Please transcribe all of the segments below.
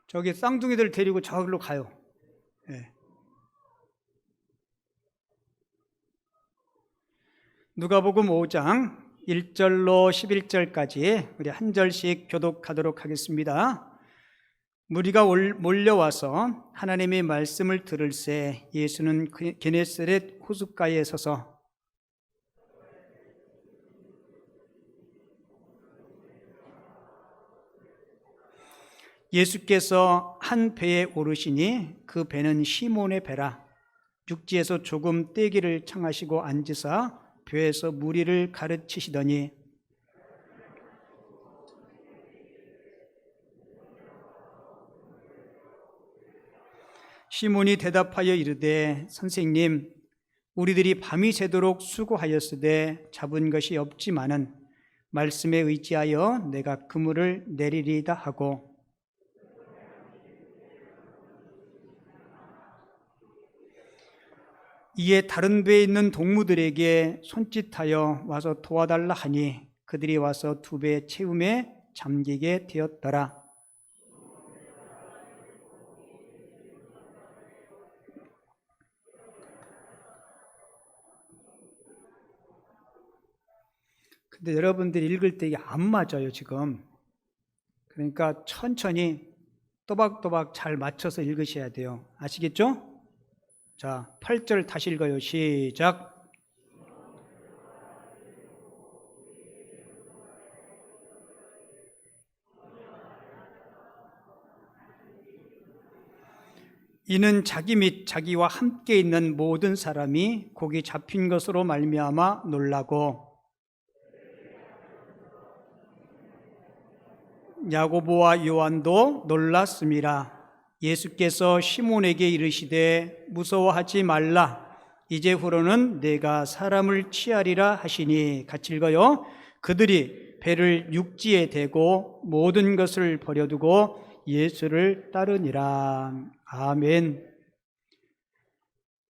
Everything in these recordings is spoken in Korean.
저기 쌍둥이들 데리고 저기로 가요. 예. 누가복음 5장 1절로 11절까지 우리 한 절씩 교독하도록 하겠습니다. 무리가 몰려와서 하나님의 말씀을 들을새 예수는 게네사렛 호숫가에 서서 예수께서 한 배에 오르시니 그 배는 시몬의 배라. 육지에서 조금 떼기를 청하시고 앉으사 배에서 무리를 가르치시더니 시몬이 대답하여 이르되 선생님, 우리들이 밤이 새도록 수고하였으되 잡은 것이 없지만은 말씀에 의지하여 내가 그물을 내리리다 하고 이에 다른 배에 있는 동무들에게 손짓하여 와서 도와달라 하니 그들이 와서 두 배 채움에 잠기게 되었더라. 근데 여러분들이 읽을 때 이게 안 맞아요, 지금. 그러니까 천천히 또박또박 잘 맞춰서 읽으셔야 돼요. 아시겠죠? 자, 8절 다시 읽어요. 시작. 이는 자기 및 자기와 함께 있는 모든 사람이 고기 잡힌 것으로 말미암아 놀라고 야고보와 요한도 놀랐습니다. 예수께서 시몬에게 이르시되 무서워하지 말라. 이제후로는 내가 사람을 취하리라 하시니 같이 읽어요. 그들이 배를 육지에 대고 모든 것을 버려두고 예수를 따르니라. 아멘.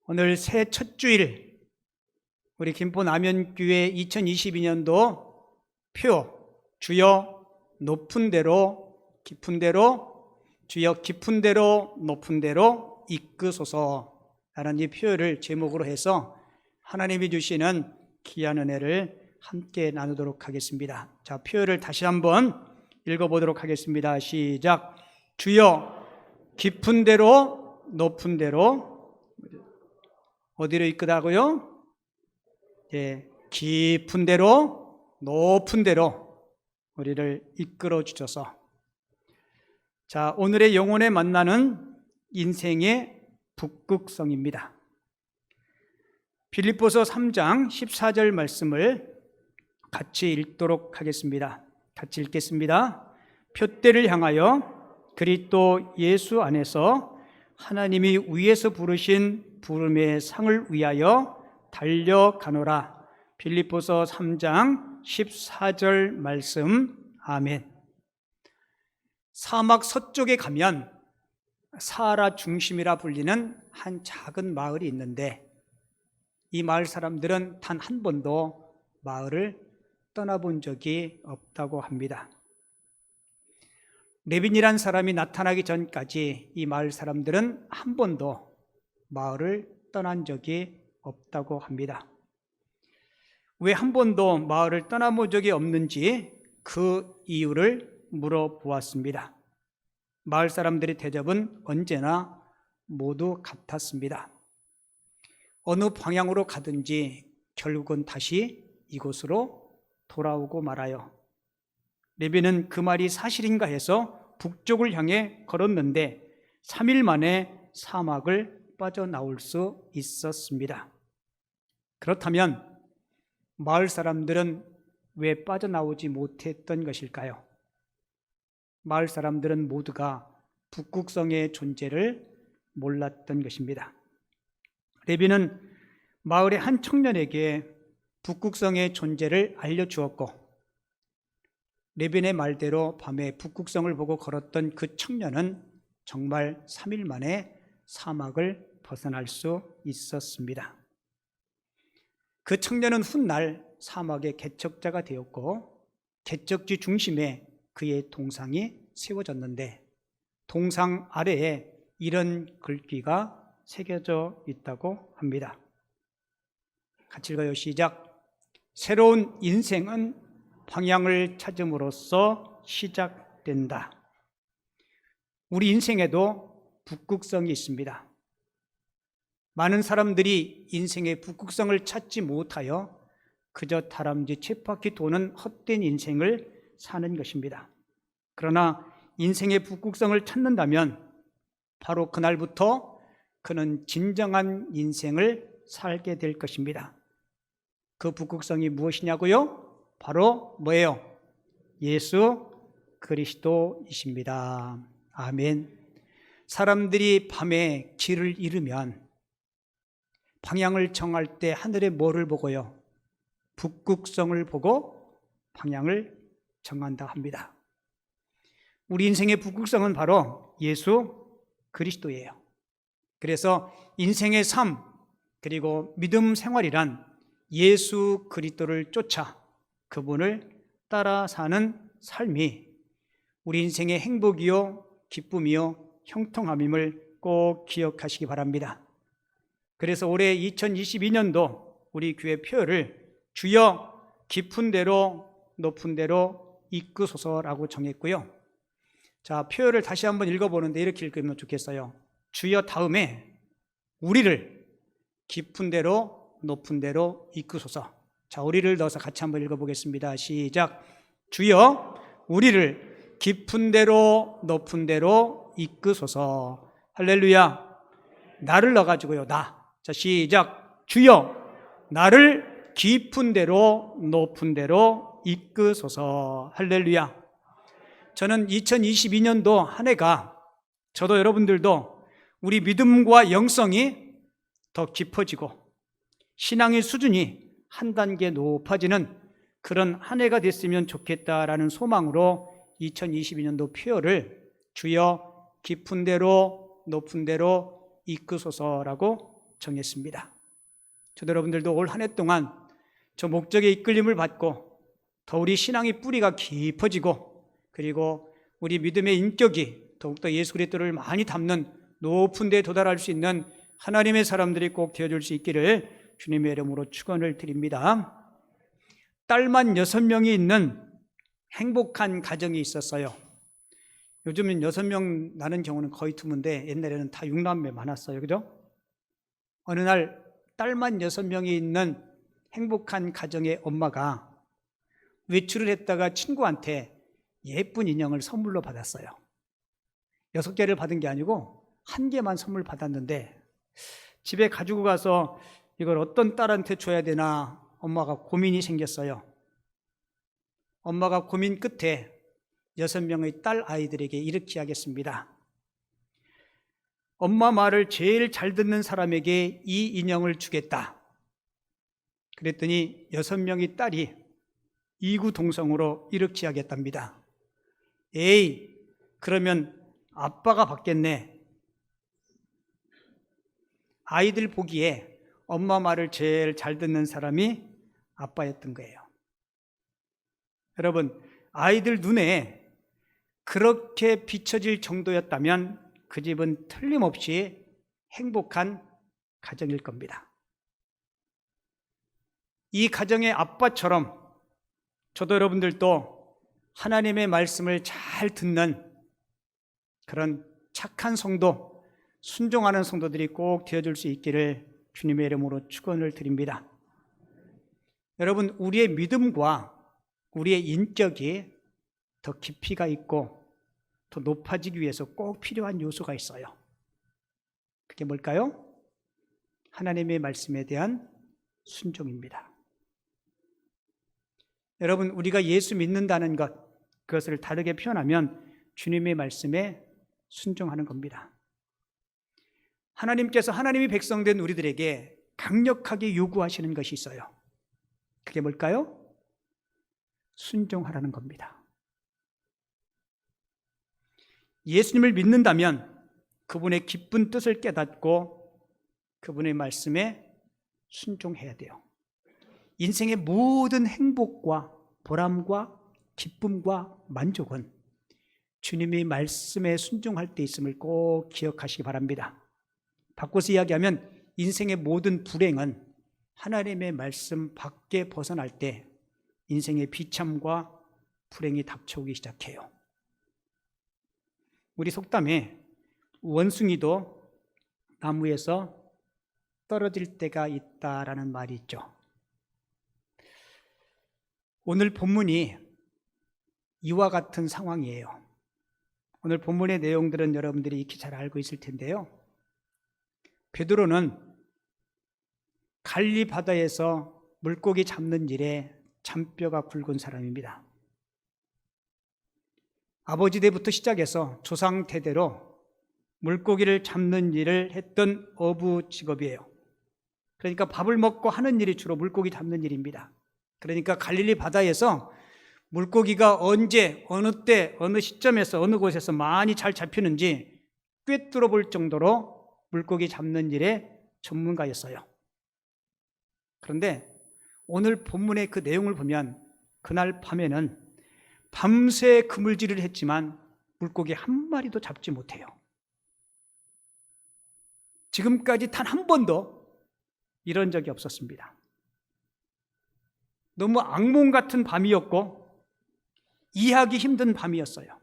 오늘 새 첫 주일 우리 김포 남현교회 2022년도 표 주여 높은 대로 깊은 대로 주여 깊은 대로 높은 대로 이끄소서라는 이 표현을 제목으로 해서 하나님이 주시는 귀한 은혜를 함께 나누도록 하겠습니다. 자, 표현을 다시 한번 읽어보도록 하겠습니다. 시작. 주여 깊은 대로 높은 대로 어디로 이끄다고요? 예, 깊은 대로 높은 대로 우리를 이끌어 주셔서 자, 오늘의 영혼에 만나는 인생의 북극성입니다. 빌립보서 3장 14절 말씀을 같이 읽도록 하겠습니다. 같이 읽겠습니다. 표대를 향하여 그리스도 예수 안에서 하나님이 위에서 부르신 부름의 상을 위하여 달려가노라. 빌립보서 3장 14절 말씀. 아멘. 사막 서쪽에 가면 사하라 중심이라 불리는 한 작은 마을이 있는데 이 마을 사람들은 단 한 번도 마을을 떠나본 적이 없다고 합니다. 레빈이란 사람이 나타나기 전까지 이 마을 사람들은 한 번도 마을을 떠난 적이 없다고 합니다. 왜 한 번도 마을을 떠나본 적이 없는지 그 이유를 물어보았습니다. 마을 사람들의 대접은 언제나 모두 같았습니다. 어느 방향으로 가든지 결국은 다시 이곳으로 돌아오고 말아요. 레비는 그 말이 사실인가 해서 북쪽을 향해 걸었는데 3일 만에 사막을 빠져나올 수 있었습니다. 그렇다면 마을 사람들은 왜 빠져나오지 못했던 것일까요? 마을 사람들은 모두가 북극성의 존재를 몰랐던 것입니다. 레비는 마을의 한 청년에게 북극성의 존재를 알려주었고 레빈의 말대로 밤에 북극성을 보고 걸었던 그 청년은 정말 3일 만에 사막을 벗어날 수 있었습니다. 그 청년은 훗날 사막의 개척자가 되었고 개척지 중심에 그의 동상이 세워졌는데 동상 아래에 이런 글귀가 새겨져 있다고 합니다. 같이 읽어요. 시작. 새로운 인생은 방향을 찾음으로써 시작된다. 우리 인생에도 북극성이 있습니다. 많은 사람들이 인생의 북극성을 찾지 못하여 그저 다람쥐 쳇바퀴 도는 헛된 인생을 사는 것입니다. 그러나 인생의 북극성을 찾는다면 바로 그날부터 그는 진정한 인생을 살게 될 것입니다. 그 북극성이 무엇이냐고요? 바로 뭐예요? 예수 그리스도이십니다. 아멘. 사람들이 밤에 길을 잃으면 방향을 정할 때 하늘에 뭐를 보고요? 북극성을 보고 방향을 정한다 합니다. 우리 인생의 북극성은 바로 예수 그리스도예요. 그래서 인생의 삶 그리고 믿음 생활이란 예수 그리스도를 쫓아 그분을 따라 사는 삶이 우리 인생의 행복이요 기쁨이요 형통함임을 꼭 기억하시기 바랍니다. 그래서 올해 2022년도 우리 교회 표어를 주여 깊은 데로 높은 데로 이끄소서라고 정했고요. 자, 표어를 다시 한번 읽어보는데 이렇게 읽으면 좋겠어요. 주여 다음에 우리를 깊은 데로 높은 데로 이끄소서. 자, 우리를 넣어서 같이 한번 읽어보겠습니다. 시작. 주여 우리를 깊은 데로 높은 데로 이끄소서. 할렐루야. 나를 넣어가지고요. 자, 시작. 주여 나를 깊은 데로 높은 데로 이끄소서. 할렐루야. 저는 2022년도 한 해가 저도 여러분들도 우리 믿음과 영성이 더 깊어지고 신앙의 수준이 한 단계 높아지는 그런 한 해가 됐으면 좋겠다라는 소망으로 2022년도 표어를 주여 깊은 데로 높은 데로 이끄소서라고 정했습니다. 저도 여러분들도 올 한 해 동안 저 목적의 이끌림을 받고 더 우리 신앙의 뿌리가 깊어지고 그리고 우리 믿음의 인격이 더욱더 예수 그리스도를 많이 담는 높은 데에 도달할 수 있는 하나님의 사람들이 꼭 되어줄 수 있기를 주님의 이름으로 축원을 드립니다. 딸만 6명이 있는 행복한 가정이 있었어요. 요즘은 6명 나는 경우는 거의 드문데 옛날에는 다 6남매 많았어요. 그죠? 어느 날 딸만 6명이 있는 행복한 가정의 엄마가 외출을 했다가 친구한테 예쁜 인형을 선물로 받았어요. 6개를 받은 게 아니고 1개만 선물 받았는데 집에 가지고 가서 이걸 어떤 딸한테 줘야 되나 엄마가 고민이 생겼어요. 엄마가 고민 끝에 6명의 딸 아이들에게 이렇게 하겠습니다. 엄마 말을 제일 잘 듣는 사람에게 이 인형을 주겠다. 그랬더니 6명의 딸이 이구동성으로 이렇게 하겠답니다. 에이, 그러면 아빠가 받겠네. 아이들 보기에 엄마 말을 제일 잘 듣는 사람이 아빠였던 거예요. 여러분, 아이들 눈에 그렇게 비춰질 정도였다면 그 집은 틀림없이 행복한 가정일 겁니다. 이 가정의 아빠처럼 저도 여러분들도 하나님의 말씀을 잘 듣는 그런 착한 성도, 순종하는 성도들이 꼭 되어줄 수 있기를 주님의 이름으로 축원을 드립니다. 여러분, 우리의 믿음과 우리의 인격이 더 깊이가 있고 더 높아지기 위해서 꼭 필요한 요소가 있어요. 그게 뭘까요? 하나님의 말씀에 대한 순종입니다. 여러분, 우리가 예수 믿는다는 것, 그것을 다르게 표현하면 주님의 말씀에 순종하는 겁니다. 하나님께서 하나님이 백성된 우리들에게 강력하게 요구하시는 것이 있어요. 그게 뭘까요? 순종하라는 겁니다. 예수님을 믿는다면 그분의 기쁜 뜻을 깨닫고 그분의 말씀에 순종해야 돼요. 인생의 모든 행복과 보람과 기쁨과 만족은 주님의 말씀에 순종할 때 있음을 꼭 기억하시기 바랍니다. 바꿔서 이야기하면 인생의 모든 불행은 하나님의 말씀 밖에 벗어날 때 인생의 비참과 불행이 닥쳐오기 시작해요. 우리 속담에 원숭이도 나무에서 떨어질 때가 있다라는 말이 있죠. 오늘 본문이 이와 같은 상황이에요. 오늘 본문의 내용들은 여러분들이 익히 잘 알고 있을 텐데요. 베드로는 갈리 바다에서 물고기 잡는 일에 잔뼈가 굵은 사람입니다. 아버지 때부터 시작해서 조상 대대로 물고기를 잡는 일을 했던 어부 직업이에요. 그러니까 밥을 먹고 하는 일이 주로 물고기 잡는 일입니다. 그러니까 갈릴리 바다에서 물고기가 언제, 어느 때, 어느 시점에서, 어느 곳에서 많이 잘 잡히는지 꿰뚫어 볼 정도로 물고기 잡는 일에 전문가였어요. 그런데 오늘 본문의 그 내용을 보면 그날 밤에는 밤새 그물질을 했지만 물고기 한 마리도 잡지 못해요. 지금까지 단 한 번도 이런 적이 없었습니다. 너무 악몽 같은 밤이었고 이해하기 힘든 밤이었어요.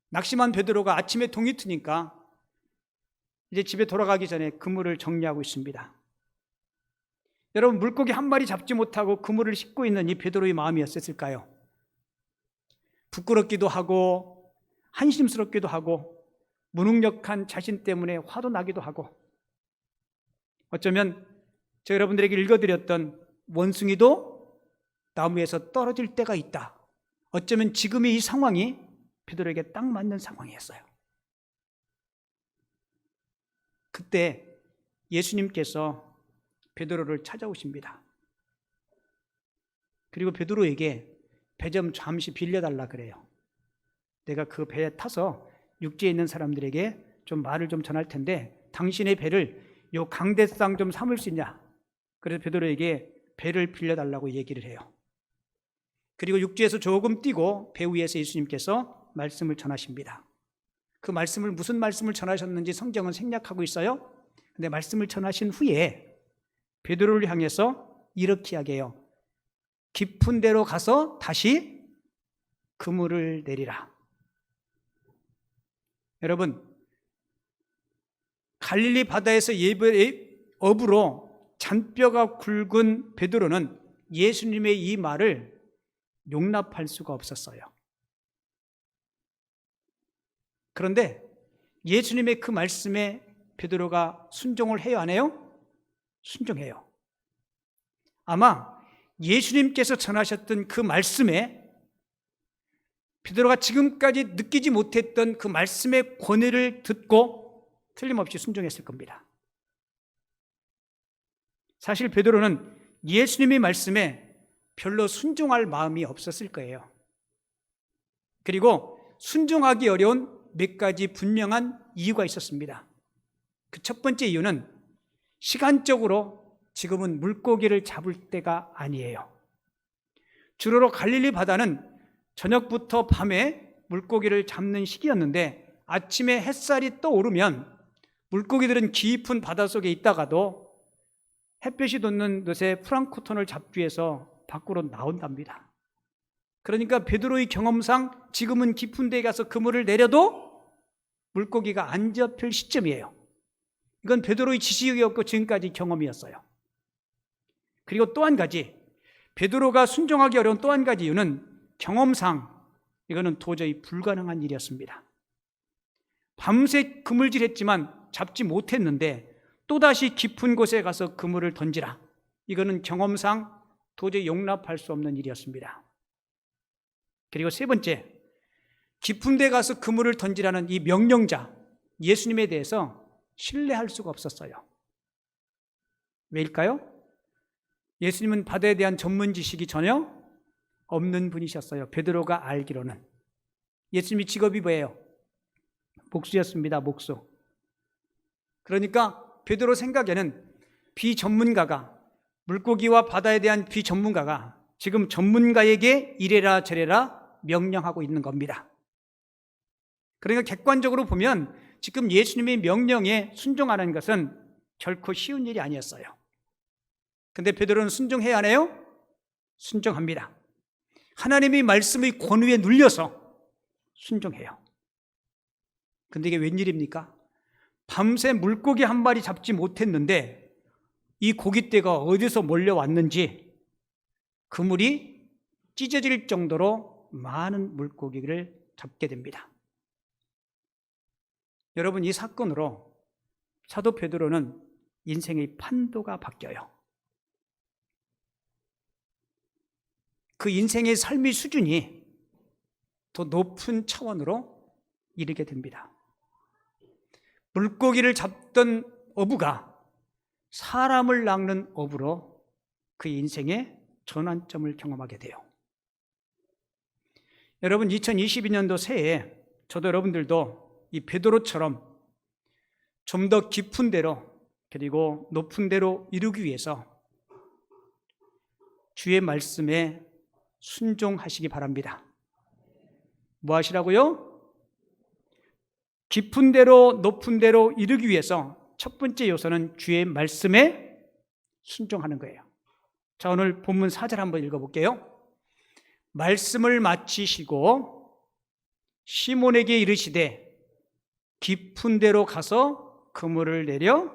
낙심한 베드로가 아침에 동이 트니까 이제 집에 돌아가기 전에 그물을 정리하고 있습니다. 여러분, 물고기 한 마리 잡지 못하고 그물을 싣고 있는 이 베드로의 마음이 어땠을까요? 부끄럽기도 하고 한심스럽기도 하고 무능력한 자신 때문에 화도 나기도 하고, 어쩌면 제가 여러분들에게 읽어드렸던 원숭이도 나무에서 떨어질 때가 있다, 어쩌면 지금의 이 상황이 베드로에게 딱 맞는 상황이었어요. 그때 예수님께서 베드로를 찾아오십니다. 그리고 베드로에게 배 좀 잠시 빌려달라 그래요. 내가 그 배에 타서 육지에 있는 사람들에게 좀 말을 좀 전할 텐데 당신의 배를 요 강대상 좀 삼을 수 있냐? 그래서 베드로에게 배를 빌려달라고 얘기를 해요. 그리고 육지에서 조금 뛰고 배 위에서 예수님께서 말씀을 전하십니다. 그 말씀을, 무슨 말씀을 전하셨는지 성경은 생략하고 있어요. 근데 말씀을 전하신 후에 베드로를 향해서 이렇게 이야기해요. 깊은 데로 가서 다시 그물을 내리라. 여러분, 갈릴리 바다에서 어부로 잔뼈가 굵은 베드로는 예수님의 이 말을 용납할 수가 없었어요. 그런데 예수님의 그 말씀에 베드로가 순종을 해요, 안 해요? 순종해요. 아마 예수님께서 전하셨던 그 말씀에 베드로가 지금까지 느끼지 못했던 그 말씀의 권위를 듣고 틀림없이 순종했을 겁니다. 사실 베드로는 예수님의 말씀에 별로 순종할 마음이 없었을 거예요. 그리고 순종하기 어려운 몇 가지 분명한 이유가 있었습니다. 그 첫 번째 이유는 시간적으로 지금은 물고기를 잡을 때가 아니에요. 주로 갈릴리 바다는 저녁부터 밤에 물고기를 잡는 시기였는데 아침에 햇살이 떠오르면 물고기들은 깊은 바닷속에 있다가도 햇볕이 돋는 늦에 프랑크톤을 잡기 위해서 밖으로 나온답니다. 그러니까 베드로의 경험상 지금은 깊은 데에 가서 그물을 내려도 물고기가 안 잡힐 시점이에요. 이건 베드로의 지식이었고 지금까지 경험이었어요. 그리고 또 한 가지, 베드로가 순종하기 어려운 또 한 가지 이유는 경험상 이거는 도저히 불가능한 일이었습니다. 밤새 그물질했지만 잡지 못했는데 또다시 깊은 곳에 가서 그물을 던지라, 이거는 경험상 도저히 용납할 수 없는 일이었습니다. 그리고 세 번째, 깊은 데 가서 그물을 던지라는 이 명령자 예수님에 대해서 신뢰할 수가 없었어요. 왜일까요? 예수님은 바다에 대한 전문 지식이 전혀 없는 분이셨어요. 베드로가 알기로는. 예수님이 직업이 뭐예요? 목수였습니다. 목수. 그러니까 베드로 생각에는 비전문가가, 물고기와 바다에 대한 비전문가가 지금 전문가에게 이래라 저래라 명령하고 있는 겁니다. 그러니까 객관적으로 보면 지금 예수님의 명령에 순종하는 것은 결코 쉬운 일이 아니었어요. 근데 베드로는 순종해야 하나요? 순종합니다. 하나님의 말씀의 권위에 눌려서 순종해요. 근데 이게 웬일입니까? 밤새 물고기 한 마리 잡지 못했는데 이 고깃대가 어디서 몰려왔는지 그물이 찢어질 정도로 많은 물고기를 잡게 됩니다. 여러분, 이 사건으로 사도 베드로는 인생의 판도가 바뀌어요. 그 인생의 삶의 수준이 더 높은 차원으로 이르게 됩니다. 물고기를 잡던 어부가 사람을 낚는 어부로 그 인생의 전환점을 경험하게 돼요. 여러분, 2022년도 새해에 저도 여러분들도 이 베드로처럼 좀 더 깊은 데로 그리고 높은 데로 이루기 위해서 주의 말씀에 순종하시기 바랍니다. 뭐 하시라고요? 깊은 데로 높은 데로 이르기 위해서 첫 번째 요소는 주의 말씀에 순종하는 거예요. 자, 오늘 본문 4절 한번 읽어볼게요. 말씀을 마치시고 시몬에게 이르시되 깊은 데로 가서 그물을 내려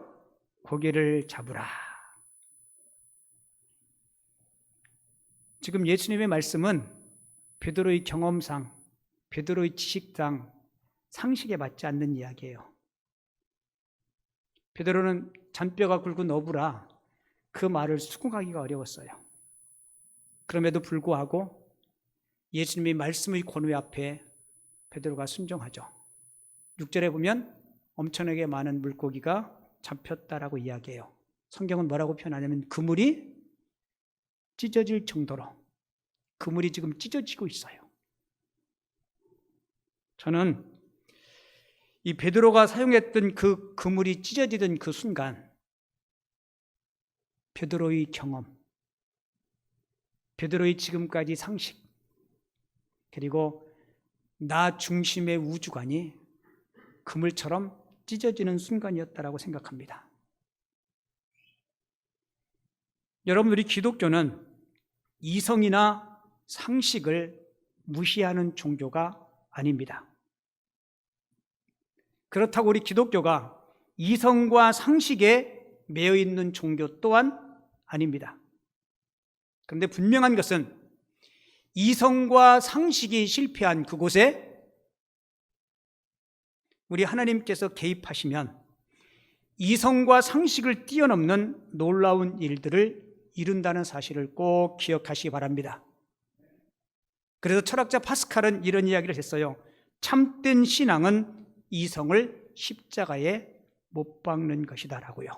고기를 잡으라. 지금 예수님의 말씀은 베드로의 경험상, 베드로의 지식상, 상식에 맞지 않는 이야기예요. 베드로는 잔뼈가 굵은 어부라 그 말을 수긍하기가 어려웠어요. 그럼에도 불구하고 예수님의 말씀의 권위 앞에 베드로가 순종하죠. 6절에 보면 엄청나게 많은 물고기가 잡혔다라고 이야기해요. 성경은 뭐라고 표현하냐면 그물이 찢어질 정도로, 그물이 지금 찢어지고 있어요. 저는 이 베드로가 사용했던 그 그물이 찢어지던 그 순간 베드로의 경험, 베드로의 지금까지 상식, 그리고 나 중심의 우주관이 그물처럼 찢어지는 순간이었다라고 생각합니다. 여러분, 우리 기독교는 이성이나 상식을 무시하는 종교가 아닙니다. 그렇다고 우리 기독교가 이성과 상식에 매여 있는 종교 또한 아닙니다. 그런데 분명한 것은 이성과 상식이 실패한 그곳에 우리 하나님께서 개입하시면 이성과 상식을 뛰어넘는 놀라운 일들을 이룬다는 사실을 꼭 기억하시기 바랍니다. 그래서 철학자 파스칼은 이런 이야기를 했어요. 참된 신앙은 이성을 십자가에 못 박는 것이다라고요.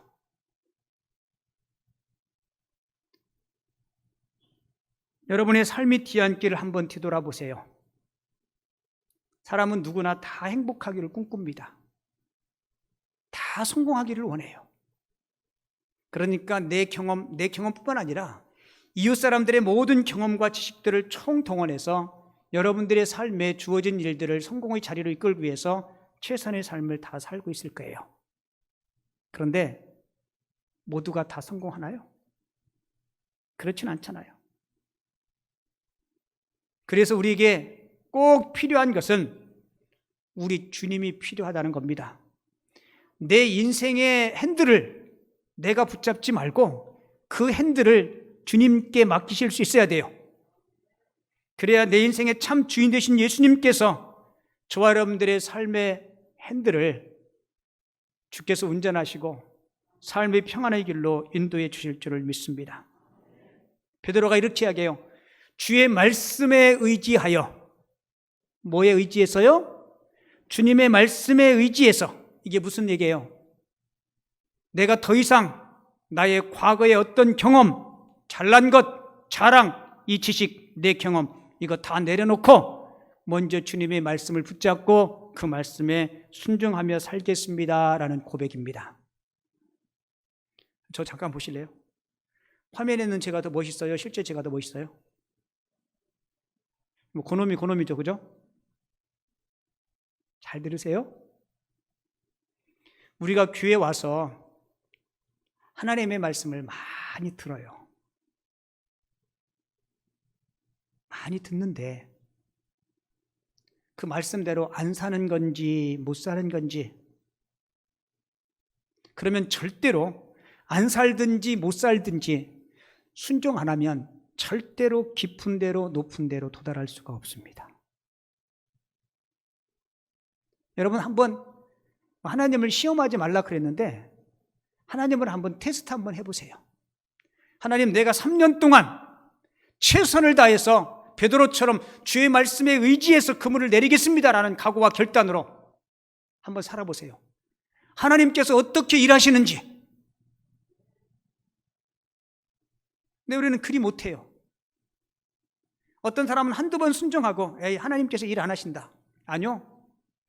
여러분의 삶의 뒤안길을 한번 뒤돌아보세요. 사람은 누구나 다 행복하기를 꿈꿉니다. 다 성공하기를 원해요. 그러니까 내 경험뿐만 아니라 이웃 사람들의 모든 경험과 지식들을 총동원해서 여러분들의 삶에 주어진 일들을 성공의 자리로 이끌기 위해서 최선의 삶을 다 살고 있을 거예요. 그런데 모두가 다 성공하나요? 그렇진 않잖아요. 그래서 우리에게 꼭 필요한 것은 우리 주님이 필요하다는 겁니다. 내 인생의 핸들을 내가 붙잡지 말고 그 핸들을 주님께 맡기실 수 있어야 돼요. 그래야 내 인생의 참 주인 되신 예수님께서 저와 여러분들의 삶의 핸들을 주께서 운전하시고 삶의 평안의 길로 인도해 주실 줄을 믿습니다. 베드로가 이렇게 이야기해요. 주의 말씀에 의지하여. 뭐에 의지해서요? 주님의 말씀에 의지해서. 이게 무슨 얘기예요? 내가 더 이상 나의 과거의 어떤 경험, 잘난 것, 자랑, 이 지식, 내 경험 이거 다 내려놓고 먼저 주님의 말씀을 붙잡고 그 말씀에 순종하며 살겠습니다라는 고백입니다. 저 잠깐 보실래요? 화면에는 제가 더 멋있어요? 실제 제가 더 멋있어요? 뭐 그놈이죠, 그죠? 잘 들으세요. 우리가 교회 와서 하나님의 말씀을 많이 들어요. 많이 듣는데 그 말씀대로 안 사는 건지 못 사는 건지, 그러면 절대로 안 살든지 못 살든지 순종 안 하면 절대로 깊은 데로 높은 데로 도달할 수가 없습니다. 여러분, 한번 하나님을 시험하지 말라 그랬는데 하나님을 한번 테스트 한번 해보세요. 하나님, 내가 3년 동안 최선을 다해서 베드로처럼 주의 말씀에 의지해서 그물을 내리겠습니다라는 각오와 결단으로 한번 살아보세요. 하나님께서 어떻게 일하시는지. 근데 우리는 그리 못해요. 어떤 사람은 한두 번 순종하고 에이, 하나님께서 일 안 하신다. 아니요.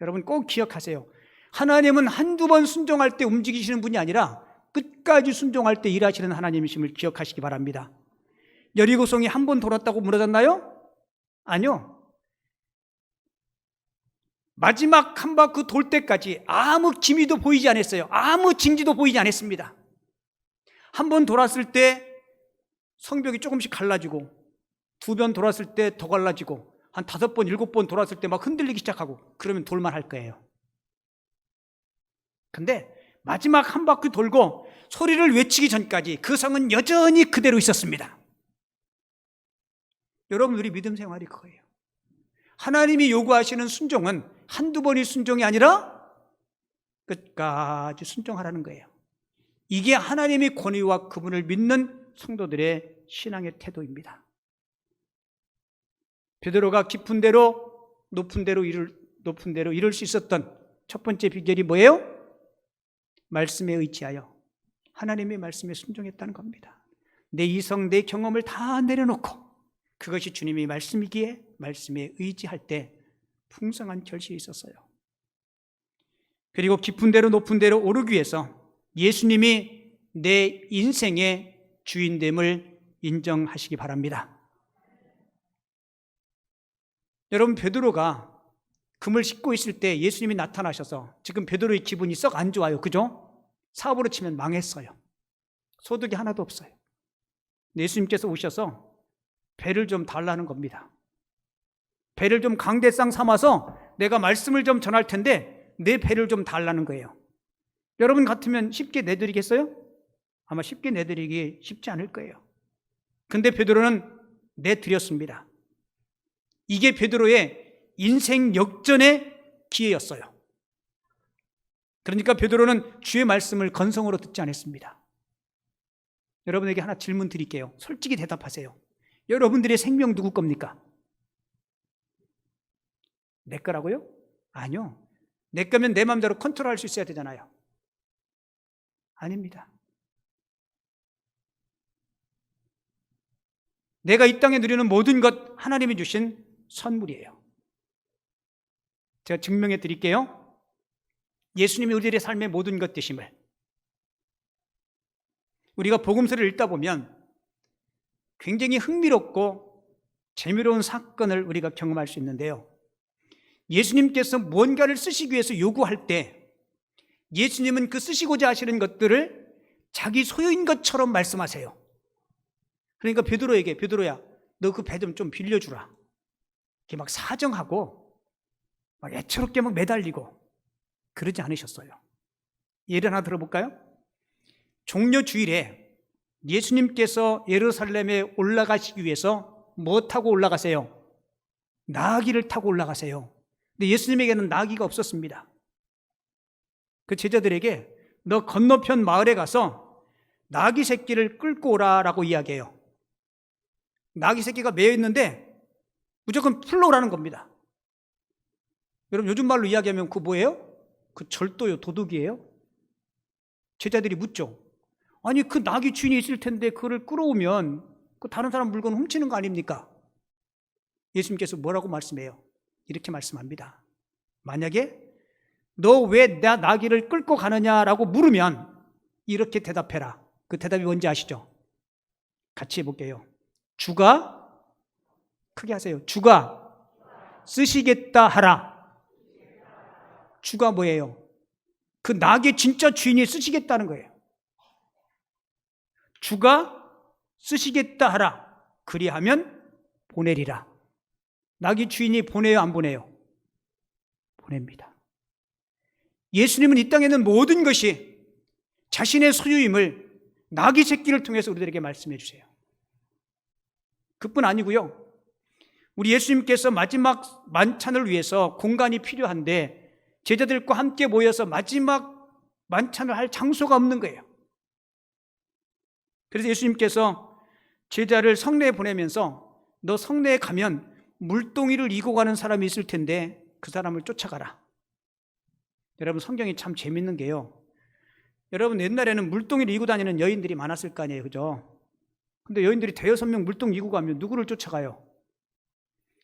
여러분 꼭 기억하세요. 하나님은 한두 번 순종할 때 움직이시는 분이 아니라 끝까지 순종할 때 일하시는 하나님이심을 기억하시기 바랍니다. 여리고성이 한 번 돌았다고 무너졌나요? 아니요. 마지막 한 바퀴 돌 때까지 아무 기미도 보이지 않았어요. 아무 징지도 보이지 않았습니다. 한 번 돌았을 때 성벽이 조금씩 갈라지고, 두 번 돌았을 때 더 갈라지고, 한 5번, 7번 돌았을 때 막 흔들리기 시작하고, 그러면 돌만할 거예요. 근데 마지막 한 바퀴 돌고 소리를 외치기 전까지 그 성은 여전히 그대로 있었습니다. 여러분, 우리 믿음 생활이 그거예요. 하나님이 요구하시는 순종은 한두 번의 순종이 아니라 끝까지 순종하라는 거예요. 이게 하나님의 권위와 그분을 믿는 성도들의 신앙의 태도입니다. 베드로가 깊은 데로 높은 데로 이룰 수 있었던 첫 번째 비결이 뭐예요? 말씀에 의지하여 하나님의 말씀에 순종했다는 겁니다. 내 이성, 내 경험을 다 내려놓고 그것이 주님의 말씀이기에 말씀에 의지할 때 풍성한 결실이 있었어요. 그리고 깊은 데로 높은 데로 오르기 위해서 예수님이 내 인생의 주인됨을 인정하시기 바랍니다. 여러분, 베드로가 금을 씻고 있을 때 예수님이 나타나셔서 지금 베드로의 기분이 썩 안 좋아요. 그죠? 사업으로 치면 망했어요. 소득이 하나도 없어요. 예수님께서 오셔서 배를 좀 달라는 겁니다. 배를 좀 강대상 삼아서 내가 말씀을 좀 전할 텐데 내 배를 좀 달라는 거예요. 여러분 같으면 쉽게 내드리겠어요? 아마 쉽게 내드리기 쉽지 않을 거예요. 근데 베드로는 내드렸습니다. 이게 베드로의 인생 역전의 기회였어요. 그러니까 베드로는 주의 말씀을 건성으로 듣지 않았습니다. 여러분에게 하나 질문 드릴게요. 솔직히 대답하세요. 여러분들의 생명 누구 겁니까? 내 거라고요? 아니요. 내 거면 내 마음대로 컨트롤할 수 있어야 되잖아요. 아닙니다. 내가 이 땅에 누리는 모든 것 하나님이 주신 선물이에요. 제가 증명해 드릴게요. 예수님이 우리들의 삶의 모든 것 되심을. 우리가 복음서를 읽다 보면 굉장히 흥미롭고 재미로운 사건을 우리가 경험할 수 있는데요. 예수님께서 무언가를 쓰시기 위해서 요구할 때 예수님은 그 쓰시고자 하시는 것들을 자기 소유인 것처럼 말씀하세요. 그러니까 베드로에게, 베드로야, 너 그 배 좀 빌려주라. 이렇게 막 사정하고 막 애처롭게 막 매달리고 그러지 않으셨어요. 예를 하나 들어볼까요? 종려 주일에 예수님께서 예루살렘에 올라가시기 위해서 뭐 타고 올라가세요? 나귀를 타고 올라가세요. 근데 예수님에게는 나귀가 없었습니다. 그 제자들에게 너 건너편 마을에 가서 나귀 새끼를 끌고 오라라고 이야기해요. 나귀 새끼가 매여 있는데 무조건 풀러 오라는 겁니다. 여러분, 요즘 말로 이야기하면 그 뭐예요? 그 절도요, 도둑이에요? 제자들이 묻죠. 아니, 그 나귀 주인이 있을 텐데 그를 끌어오면 그 다른 사람 물건 훔치는 거 아닙니까? 예수님께서 뭐라고 말씀해요? 이렇게 말씀합니다. 만약에 너 왜 나 나귀를 끌고 가느냐라고 물으면 이렇게 대답해라. 그 대답이 뭔지 아시죠? 같이 해볼게요. 주가, 크게 하세요. 주가 쓰시겠다 하라. 주가 뭐예요? 그 낙의 진짜 주인이 쓰시겠다는 거예요. 주가 쓰시겠다 하라. 그리하면 보내리라. 낙의 주인이 보내요, 안 보내요? 보냅니다. 예수님은 이 땅에 있는 모든 것이 자신의 소유임을 낙의 새끼를 통해서 우리들에게 말씀해 주세요. 그뿐 아니고요. 우리 예수님께서 마지막 만찬을 위해서 공간이 필요한데 제자들과 함께 모여서 마지막 만찬을 할 장소가 없는 거예요. 그래서 예수님께서 제자를 성내에 보내면서 너 성내에 가면 물동이를 이고 가는 사람이 있을 텐데 그 사람을 쫓아가라. 여러분, 성경이 참 재밌는 게요. 여러분, 옛날에는 물동이를 이고 다니는 여인들이 많았을 거 아니에요, 그죠? 근데 여인들이 대여섯 명 물동 이고 가면 누구를 쫓아가요?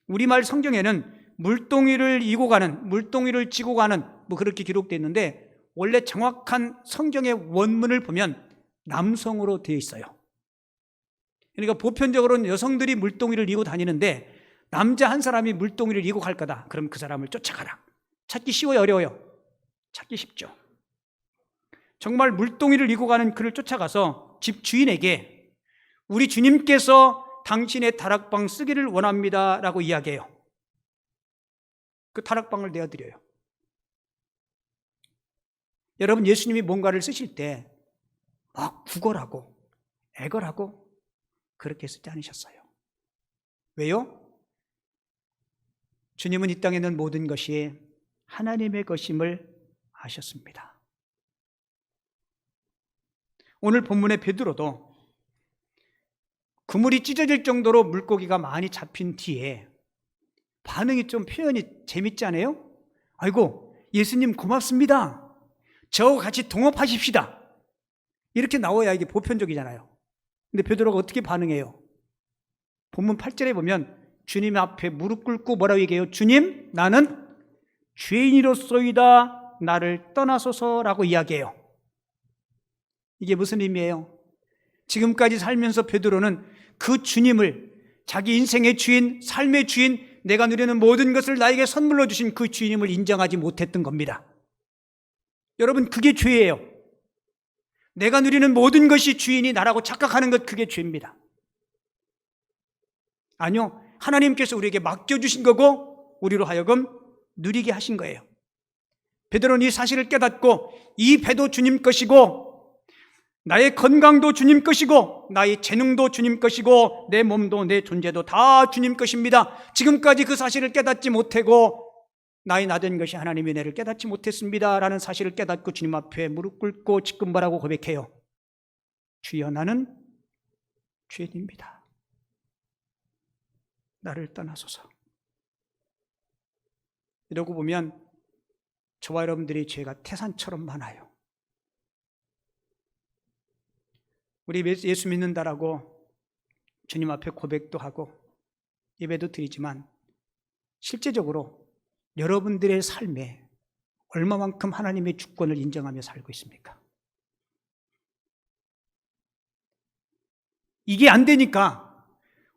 우리말 성경에는 물동이를 이고 가는, 물동이를 지고 가는 뭐 그렇게 기록되어 있는데 원래 정확한 성경의 원문을 보면 남성으로 되어 있어요. 그러니까 보편적으로는 여성들이 물동이를 이고 다니는데 남자 한 사람이 물동이를 이고 갈 거다. 그럼 그 사람을 쫓아가라. 찾기 쉬워요, 어려워요? 찾기 쉽죠. 정말 물동이를 이고 가는 그를 쫓아가서 집 주인에게 우리 주님께서 당신의 다락방 쓰기를 원합니다 라고 이야기해요. 그 다락방을 내어드려요. 여러분, 예수님이 뭔가를 쓰실 때 막 구걸하고 애걸하고 그렇게 쓰지 않으셨어요. 왜요? 주님은 이 땅에 있는 모든 것이 하나님의 것임을 아셨습니다. 오늘 본문의 베드로도 그물이 찢어질 정도로 물고기가 많이 잡힌 뒤에 반응이 좀 표현이 재밌지 않아요? 아이고, 예수님 고맙습니다. 저와 같이 동업하십시다. 이렇게 나와야 이게 보편적이잖아요. 근데 베드로가 어떻게 반응해요? 본문 8절에 보면 주님 앞에 무릎 꿇고 뭐라고 얘기해요? 주님, 나는 죄인이로소이다. 나를 떠나소서라고 이야기해요. 이게 무슨 의미예요? 지금까지 살면서 베드로는 그 주님을, 자기 인생의 주인, 삶의 주인, 내가 누리는 모든 것을 나에게 선물로 주신 그 주님을 인정하지 못했던 겁니다. 여러분, 그게 죄예요. 내가 누리는 모든 것이 주인이 나라고 착각하는 것, 그게 죄입니다. 아니요, 하나님께서 우리에게 맡겨주신 거고 우리로 하여금 누리게 하신 거예요. 베드로는 이 사실을 깨닫고 이 배도 주님 것이고 나의 건강도 주님 것이고 나의 재능도 주님 것이고 내 몸도 내 존재도 다 주님 것입니다. 지금까지 그 사실을 깨닫지 못하고 나의 나된 것이 하나님의 은혜를 깨닫지 못했습니다 라는 사실을 깨닫고 주님 앞에 무릎 꿇고 직분발하고 고백해요. 주여, 나는 죄인입니다. 나를 떠나소서. 이러고 보면 저와 여러분들의 죄가 태산처럼 많아요. 우리 예수 믿는다라고 주님 앞에 고백도 하고 예배도 드리지만 실제적으로 여러분들의 삶에 얼마만큼 하나님의 주권을 인정하며 살고 있습니까? 이게 안 되니까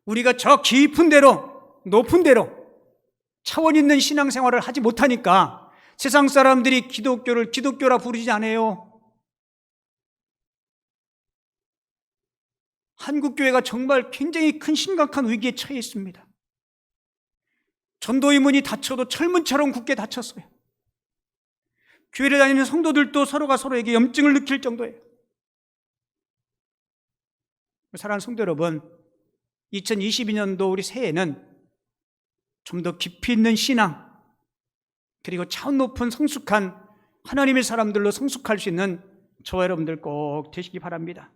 우리가 저 깊은 데로, 높은 데로 차원 있는 신앙생활을 하지 못하니까 세상 사람들이 기독교를 기독교라 부르지 않아요. 한국교회가 정말 굉장히 큰 심각한 위기에 처해 있습니다. 전도의 문이 닫혀도 철문처럼 굳게 닫혔어요. 교회를 다니는 성도들도 서로가 서로에게 염증을 느낄 정도예요. 사랑하는 성도 여러분, 2022년도 우리 새해에는 좀 더 깊이 있는 신앙, 그리고 차원 높은 성숙한 하나님의 사람들로 성숙할 수 있는 저와 여러분들 꼭 되시기 바랍니다.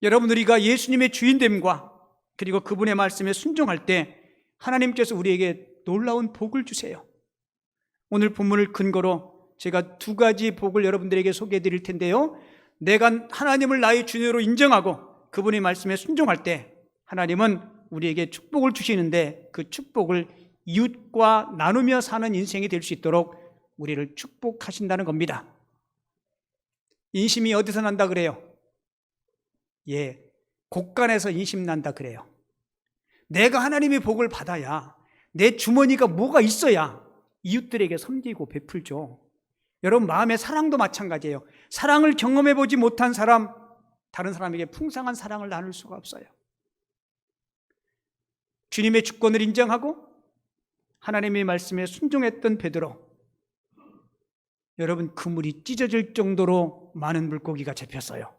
여러분, 우리가 예수님의 주인됨과 그리고 그분의 말씀에 순종할 때 하나님께서 우리에게 놀라운 복을 주세요. 오늘 본문을 근거로 제가 두 가지 복을 여러분들에게 소개해 드릴 텐데요. 내가 하나님을 나의 주인으로 인정하고 그분의 말씀에 순종할 때 하나님은 우리에게 축복을 주시는데 그 축복을 이웃과 나누며 사는 인생이 될 수 있도록 우리를 축복하신다는 겁니다. 인심이 어디서 난다 그래요? 곳간에서 인심 난다 그래요. 내가 하나님의 복을 받아야 내 주머니가 뭐가 있어야 이웃들에게 섬기고 베풀죠. 여러분, 마음의 사랑도 마찬가지예요. 사랑을 경험해 보지 못한 사람, 다른 사람에게 풍성한 사랑을 나눌 수가 없어요. 주님의 주권을 인정하고 하나님의 말씀에 순종했던 베드로, 여러분, 그물이 찢어질 정도로 많은 물고기가 잡혔어요.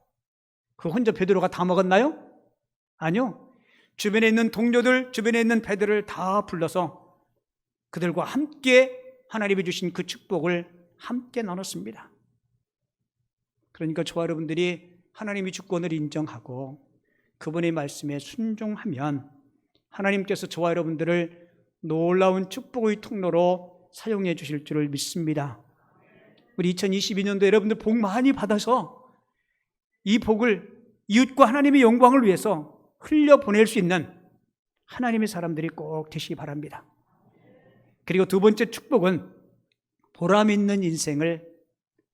그 혼자 베드로가 다 먹었나요? 아니요. 주변에 있는 동료들, 주변에 있는 배들을 다 불러서 그들과 함께 하나님이 주신 그 축복을 함께 나눴습니다. 그러니까 저와 여러분들이 하나님의 주권을 인정하고 그분의 말씀에 순종하면 하나님께서 저와 여러분들을 놀라운 축복의 통로로 사용해 주실 줄을 믿습니다. 우리 2022년도 여러분들 복 많이 받아서 이 복을 이웃과 하나님의 영광을 위해서 흘려보낼 수 있는 하나님의 사람들이 꼭 되시기 바랍니다. 그리고 두 번째 축복은 보람 있는 인생을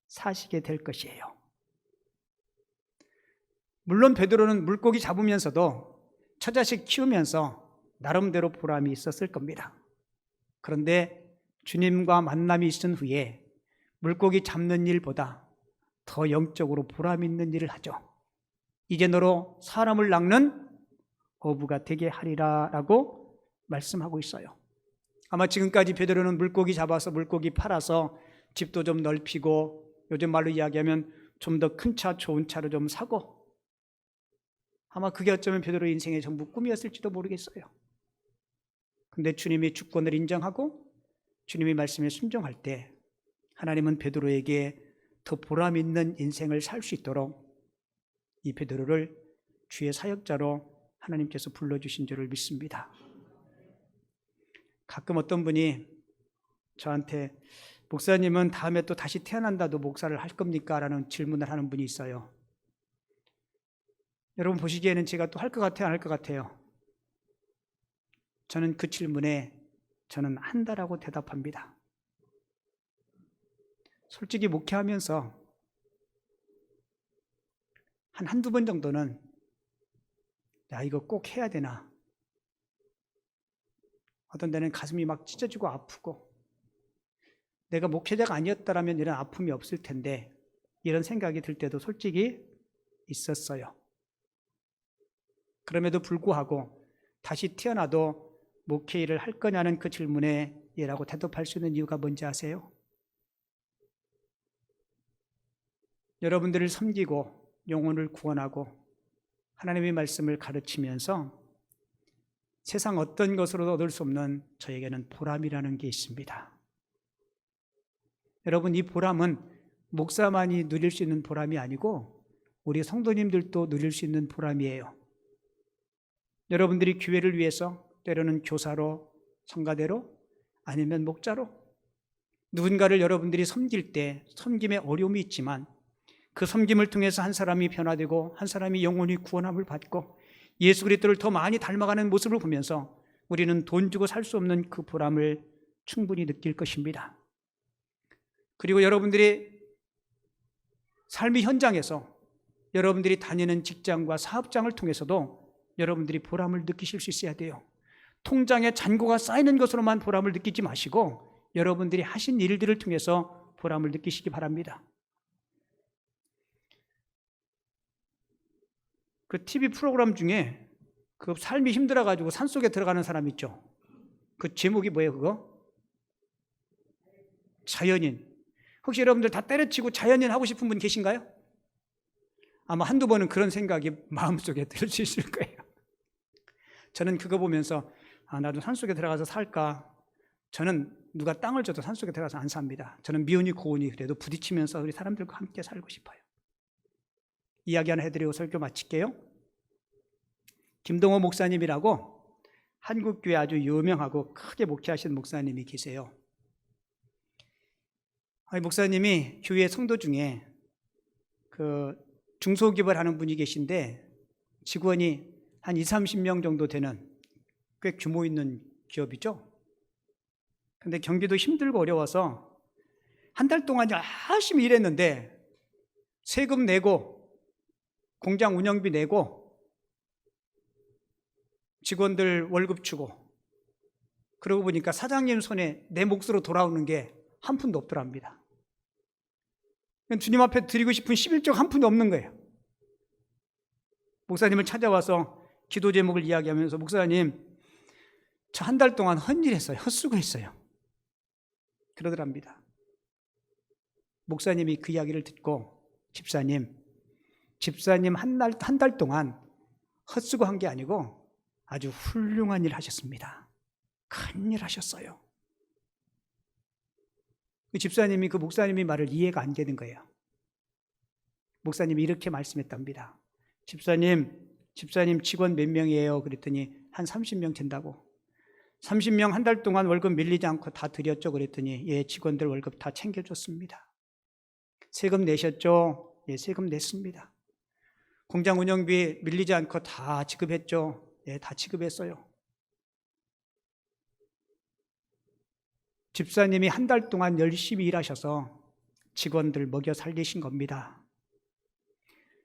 사시게 될 것이에요. 물론 베드로는 물고기 잡으면서도 처자식 키우면서 나름대로 보람이 있었을 겁니다. 그런데 주님과 만남이 있은 후에 물고기 잡는 일보다 더 영적으로 보람 있는 일을 하죠. 이제 너로 사람을 낚는 어부가 되게 하리라 라고 말씀하고 있어요. 아마 지금까지 베드로는 물고기 잡아서 물고기 팔아서 집도 좀 넓히고 요즘 말로 이야기하면 좀 더 큰 차, 좋은 차를 좀 사고, 아마 그게 어쩌면 베드로의 인생의 전부 꿈이었을지도 모르겠어요. 근데 주님이 주권을 인정하고 주님의 말씀에 순종할 때 하나님은 베드로에게 더 보람 있는 인생을 살 수 있도록 이 베드로를 주의 사역자로 하나님께서 불러주신 줄을 믿습니다. 가끔 어떤 분이 저한테 목사님은 다음에 또 다시 태어난다도 목사를 할 겁니까? 라는 질문을 하는 분이 있어요. 여러분 보시기에는 제가 또 할 것 같아요? 안 할 것 같아요? 저는 그 질문에 저는 한다라고 대답합니다. 솔직히 목회하면서 한두 번 정도는 야, 이거 꼭 해야 되나? 어떤 데는 가슴이 막 찢어지고 아프고, 내가 목회자가 아니었다면 이런 아픔이 없을 텐데 이런 생각이 들 때도 솔직히 있었어요. 그럼에도 불구하고 다시 태어나도 목회 일을 할 거냐는 그 질문에 예라고 대답할 수 있는 이유가 뭔지 아세요? 여러분들을 섬기고 영혼을 구원하고 하나님의 말씀을 가르치면서 세상 어떤 것으로도 얻을 수 없는 저에게는 보람이라는 게 있습니다. 여러분, 이 보람은 목사만이 누릴 수 있는 보람이 아니고 우리 성도님들도 누릴 수 있는 보람이에요. 여러분들이 교회를 위해서 때로는 교사로, 성가대로, 아니면 목자로 누군가를 여러분들이 섬길 때 섬김에 어려움이 있지만 그 섬김을 통해서 한 사람이 변화되고 한 사람이 영혼이 구원함을 받고 예수 그리스도를 더 많이 닮아가는 모습을 보면서 우리는 돈 주고 살 수 없는 그 보람을 충분히 느낄 것입니다. 그리고 여러분들이 삶의 현장에서 여러분들이 다니는 직장과 사업장을 통해서도 여러분들이 보람을 느끼실 수 있어야 돼요. 통장에 잔고가 쌓이는 것으로만 보람을 느끼지 마시고 여러분들이 하신 일들을 통해서 보람을 느끼시기 바랍니다. 그 TV 프로그램 중에 그 삶이 힘들어가지고 산속에 들어가는 사람 있죠. 그 제목이 뭐예요, 그거? 자연인. 혹시 여러분들 다 때려치고 자연인 하고 싶은 분 계신가요? 아마 한두 번은 그런 생각이 마음속에 들 수 있을 거예요. 저는 그거 보면서 나도 산속에 들어가서 살까? 저는 누가 땅을 줘도 산속에 들어가서 안 삽니다. 저는 미운이 고운이 그래도 부딪히면서 우리 사람들과 함께 살고 싶어요. 이야기 하나 해드리고 설교 마칠게요. 김동호 목사님이라고 한국교회 아주 유명하고 크게 목회하신 목사님이 계세요. 목사님이 교회 성도 중에 그 중소기업을 하는 분이 계신데 직원이 한 20-30명 정도 되는 꽤 규모 있는 기업이죠. 근데 경기도 힘들고 어려워서 한 달 동안 열심히 일했는데 세금 내고 공장 운영비 내고 직원들 월급 주고 그러고 보니까 사장님 손에 내 몫으로 돌아오는 게 한 푼도 없더랍니다. 주님 앞에 드리고 싶은 11조가 한 푼도 없는 거예요. 목사님을 찾아와서 기도 제목을 이야기하면서 목사님, 저 한 달 동안 헛일했어요. 헛수고했어요. 그러더랍니다. 목사님이 그 이야기를 듣고 집사님 한 달 동안 헛수고한 게 아니고 아주 훌륭한 일 하셨습니다. 큰 일 하셨어요. 그 집사님이 그 목사님의 말을 이해가 안 되는 거예요. 목사님이 이렇게 말씀했답니다. 집사님 직원 몇 명이에요? 그랬더니 한 30명 된다고. 30명 한 달 동안 월급 밀리지 않고 다 드렸죠? 그랬더니 예, 직원들 월급 다 챙겨줬습니다. 세금 내셨죠? 예, 세금 냈습니다. 공장 운영비 밀리지 않고 다 지급했죠? 예, 다 지급했어요. 집사님이 한 달 동안 열심히 일하셔서 직원들 먹여 살리신 겁니다.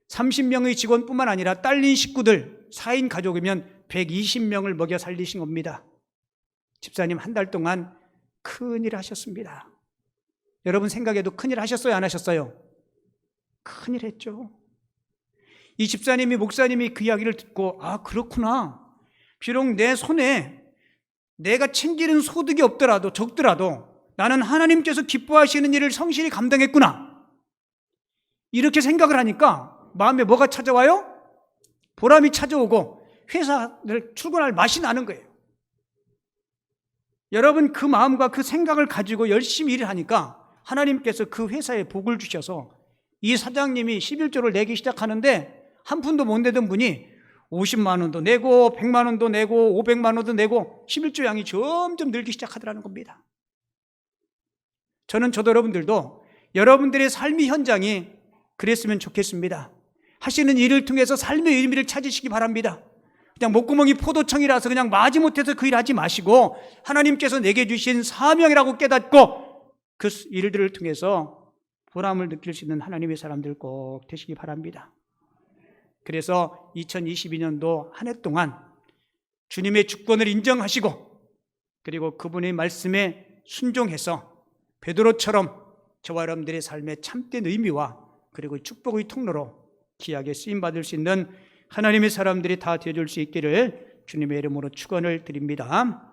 30명의 직원뿐만 아니라 딸린 식구들, 4인 가족이면 120명을 먹여 살리신 겁니다. 집사님 한 달 동안 큰일 하셨습니다. 여러분 생각에도 큰일 하셨어요? 안 하셨어요? 큰일 했죠. 이 집사님이 목사님이 그 이야기를 듣고 아 그렇구나. 비록 내 손에 내가 챙기는 소득이 없더라도 적더라도 나는 하나님께서 기뻐하시는 일을 성실히 감당했구나. 이렇게 생각을 하니까 마음에 뭐가 찾아와요? 보람이 찾아오고 회사를 출근할 맛이 나는 거예요. 여러분 그 마음과 그 생각을 가지고 열심히 일을 하니까 하나님께서 그 회사에 복을 주셔서 이 사장님이 11조를 내기 시작하는데 한 푼도 못 내던 분이 50만 원도 내고 100만 원도 내고 500만 원도 내고 11조 양이 점점 늘기 시작하더라는 겁니다. 저도 여러분들도 여러분들의 삶의 현장이 그랬으면 좋겠습니다. 하시는 일을 통해서 삶의 의미를 찾으시기 바랍니다. 그냥 목구멍이 포도청이라서 그냥 마지못해서 그 일 하지 마시고 하나님께서 내게 주신 사명이라고 깨닫고 그 일들을 통해서 보람을 느낄 수 있는 하나님의 사람들 꼭 되시기 바랍니다. 그래서 2022년도 한 해 동안 주님의 주권을 인정하시고 그리고 그분의 말씀에 순종해서 베드로처럼 저와 여러분들의 삶의 참된 의미와 그리고 축복의 통로로 귀하게 쓰임받을 수 있는 하나님의 사람들이 다 되어줄 수 있기를 주님의 이름으로 축원을 드립니다.